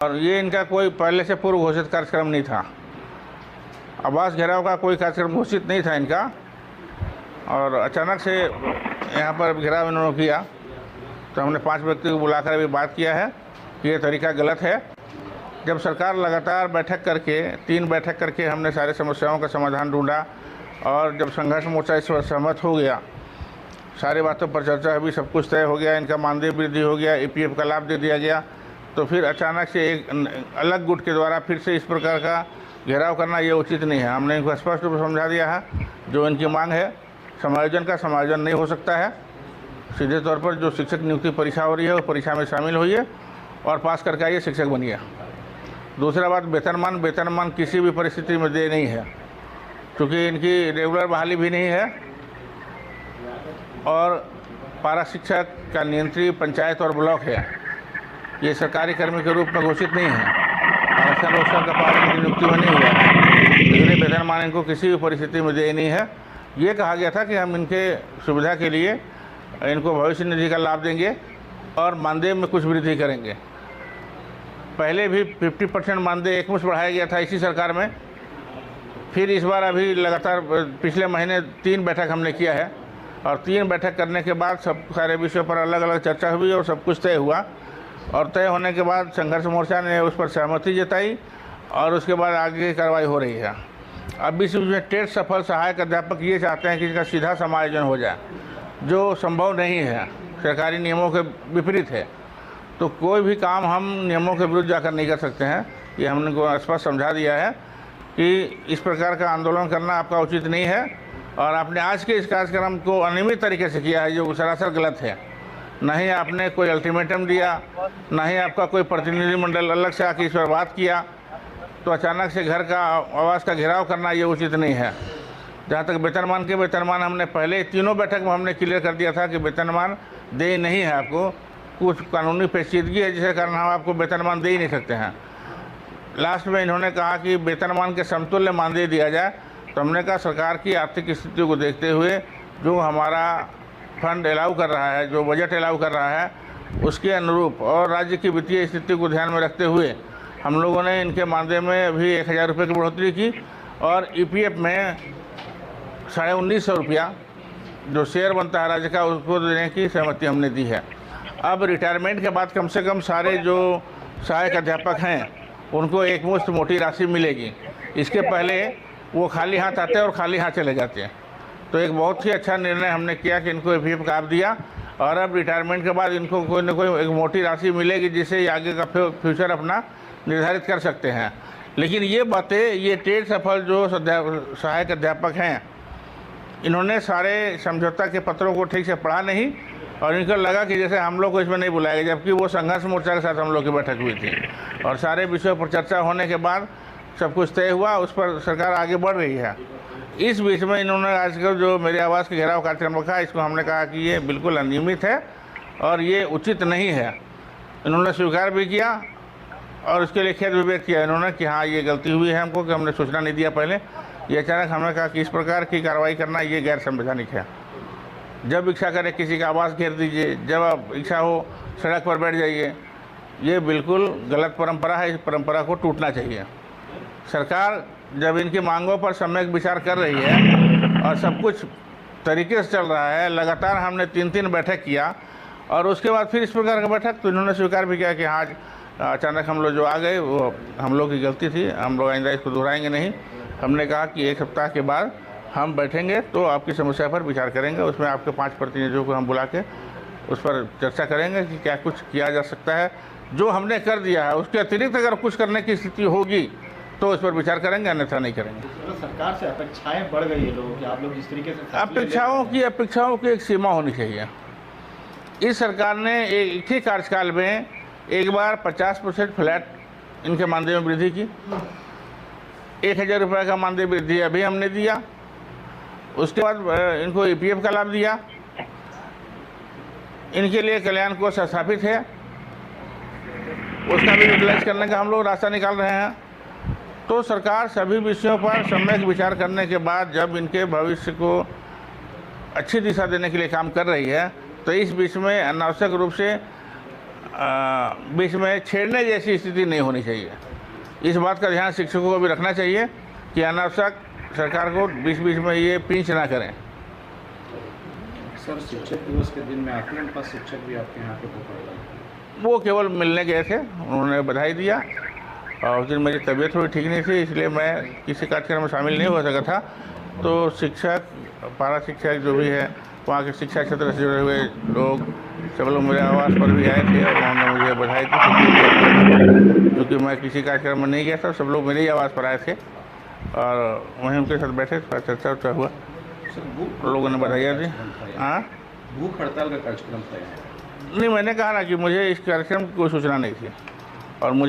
और ये इनका कोई पहले से पूर्व घोषित कार्यक्रम नहीं था। आवास घेराव का कोई कार्यक्रम घोषित नहीं था इनका, और अचानक से यहाँ पर घेराव इन्होंने किया। तो हमने 5 व्यक्ति को बुलाकर अभी बात किया है कि ये तरीका गलत है। जब सरकार लगातार बैठक करके 3 बैठक करके हमने सारे समस्याओं का समाधान ढूंढा, और जब संघर्ष मोर्चा इस पर सहमत हो गया, सारी बातों पर चर्चा अभी सब कुछ तय हो गया, इनका मानदेय वृद्धि हो गया, ईपीएफ का लाभ दे दिया गया, तो फिर अचानक से एक अलग गुट के द्वारा फिर से इस प्रकार का घेराव करना ये उचित नहीं है। हमने इनको स्पष्ट रूप से समझा दिया है, जो इनकी मांग है समायोजन का, समायोजन नहीं हो सकता है। सीधे तौर पर जो शिक्षक नियुक्ति परीक्षा हो रही है वो परीक्षा में शामिल होइए और पास करके आइए, शिक्षक बनिए। दूसरा बात, वेतनमान किसी भी परिस्थिति में दे नहीं है, क्योंकि इनकी रेगुलर बहाली भी नहीं है, और पारा शिक्षक का नियंत्री पंचायत और ब्लॉक है, ये सरकारी कर्मी के रूप में घोषित नहीं है। आरक्षण रोजगार का पालन की नियुक्ति में नहीं हुआ है, इसलिए वेतनमान इनको किसी भी परिस्थिति में दे नहीं है। ये कहा गया था कि हम इनके सुविधा के लिए इनको भविष्य निधि का लाभ देंगे और मानदेय में कुछ वृद्धि करेंगे। पहले भी 50% मानदेय एकमुश्त बढ़ाया गया था इसी सरकार में। फिर इस बार अभी लगातार पिछले महीने 3 बैठक हमने किया है, और 3 बैठक करने के बाद सब सारे विषयों पर अलग अलग चर्चा हुई और सब कुछ तय हुआ। और तय होने के बाद संघर्ष मोर्चा ने उस पर सहमति जताई, और उसके बाद आगे की कार्रवाई हो रही है। अब इस में टेट सफल सहायक अध्यापक ये चाहते हैं कि इसका सीधा समायोजन हो जाए, जो संभव नहीं है, सरकारी नियमों के विपरीत है। तो कोई भी काम हम नियमों के विरुद्ध जाकर नहीं कर सकते हैं। ये हमने को स्पष्ट समझा दिया है कि इस प्रकार का आंदोलन करना आपका उचित नहीं है, और आपने आज के इस कार्यक्रम को अनियमित तरीके से किया है, जो सरासर गलत है। न ही आपने कोई अल्टीमेटम दिया, न ही आपका कोई प्रतिनिधिमंडल अलग से आके इस पर बात किया, तो अचानक से घर का आवास का घेराव करना ये उचित नहीं है। जहाँ तक वेतनमान हमने पहले 3 बैठक में हमने क्लियर कर दिया था कि वेतनमान दे नहीं है आपको, कुछ कानूनी पेचीदगी है जिसके कारण हम आपको वेतनमान दे ही नहीं सकते हैं। लास्ट में इन्होंने कहा कि वेतनमान के समतुल्य मानदेय दिया जाए, तो हमने कहा सरकार की आर्थिक स्थिति को देखते हुए जो हमारा फंड अलाउ कर रहा है, जो बजट अलाउ कर रहा है, उसके अनुरूप और राज्य की वित्तीय स्थिति को ध्यान में रखते हुए हम लोगों ने इनके मानदेय में भी 1000 रुपये की बढ़ोतरी की, और ईपीएफ में 1950 रुपया जो शेयर बनता है राज्य का, उसको देने की सहमति हमने दी है। अब रिटायरमेंट के बाद कम से कम सारे जो सहायक अध्यापक हैं उनको एकमुश्त मोटी राशि मिलेगी। इसके पहले वो खाली हाथ आते हैं और खाली हाथ चले जाते हैं। तो एक बहुत ही अच्छा निर्णय हमने किया कि इनको ईपीएफ का लाभ दिया, और अब रिटायरमेंट के बाद इनको कोई न कोई एक मोटी राशि मिलेगी जिससे आगे का फ्यूचर अपना निर्धारित कर सकते हैं। लेकिन ये बातें, ये टेट सफल जो सहायक अध्यापक हैं, इन्होंने सारे समझौता के पत्रों को ठीक से पढ़ा नहीं, और इनको लगा कि जैसे हम लोग को इसमें नहीं बुलाया गया, जबकि वो संघर्ष मोर्चा के साथ हम लोग की बैठक हुई थी, और सारे विषयों पर चर्चा होने के बाद सब कुछ तय हुआ, उस पर सरकार आगे बढ़ रही है। इस बीच में इन्होंने आजकल जो मेरे आवास के घेराव कार्यक्रम रखा, इसको हमने कहा कि ये बिल्कुल अनियमित है और ये उचित नहीं है। इन्होंने स्वीकार भी किया और उसके लिए खेद भी व्यक्त किया इन्होंने कि हाँ ये गलती हुई है हमको, कि हमने सूचना नहीं दिया पहले। ये अचानक हमने कहा कि इस प्रकार की कार्रवाई करना ये गैर संवैधानिक है। जब इच्छा करे किसी का आवास घेर दीजिए, जब आप इच्छा हो सड़क पर बैठ जाइए, ये बिल्कुल गलत परंपरा है। इस परंपरा को टूटना चाहिए। सरकार जब इनकी मांगों पर सम्यक विचार कर रही है और सब कुछ तरीके से चल रहा है, लगातार हमने 3 बैठक किया, और उसके बाद फिर इस प्रकार का बैठक, तो इन्होंने स्वीकार भी किया कि हाँ अचानक हम लोग जो आ गए वो हम लोग की गलती थी, हम लोग आइंदा इसको दोहराएंगे नहीं। हमने कहा कि 1 सप्ताह के बाद हम बैठेंगे तो आपकी समस्या पर विचार करेंगे, उसमें आपके 5 प्रतिनिधियों को हम बुला के उस पर चर्चा करेंगे कि क्या कुछ किया जा सकता है। जो हमने कर दिया है उसके अतिरिक्त अगर कुछ करने की स्थिति होगी तो उस पर विचार करेंगे, अन्यथा नहीं करेंगे। तो सरकार से अपेक्षाएं बढ़ गई है लोगों की, आप लोग जिस तरीके से अपेक्षाओं की एक सीमा होनी चाहिए। इस सरकार ने एक ही कार्यकाल में एक बार 50% फ्लैट इनके मानदेय में वृद्धि की, 1000 रुपये का मानदेय वृद्धि अभी हमने दिया, उसके बाद इनको ईपीएफ का लाभ दिया, इनके लिए कल्याण कोष स्थापित है, उसका भी यूटिलाइज करने का हम लोग रास्ता निकाल रहे हैं। तो सरकार सभी विषयों पर सम्यक विचार करने के बाद जब इनके भविष्य को अच्छी दिशा देने के लिए काम कर रही है, तो इस बीच में अनावश्यक रूप से बीच में छेड़ने जैसी स्थिति नहीं होनी चाहिए। इस बात का ध्यान शिक्षकों को भी रखना चाहिए कि अनावश्यक सरकार को बीच बीच में ये पिंच ना करें। सर, शिक्षक दिवस के दिन में आकलन पास शिक्षक भी आपके यहाँ पे पकड़ वो केवल मिलने गए थे, उन्होंने बधाई दिया और उस दिन मेरी तबीयत थोड़ी ठीक नहीं थी, इसलिए मैं किसी कार्यक्रम में शामिल नहीं हो सका था। तो शिक्षक, पारा शिक्षक जो भी है, वहाँ के शिक्षा क्षेत्र से जुड़े हुए लोग सब लोग मेरे आवास पर भी आए थे और उन्होंने मुझे बधाई दी। क्योंकि मैं किसी कार्यक्रम में नहीं गया था, सब लोग मेरे ही आवास पर आए थे और वहीं उनके साथ बैठे, थोड़ा चर्चा वर्चा हुआ, लोगों ने बधाइयाँ दी। हाँ, भूख हड़ताल का कार्यक्रम तय है। नहीं, मैंने कहा ना कि मुझे इस कार्यक्रम की कोई सूचना नहीं थी और मुझे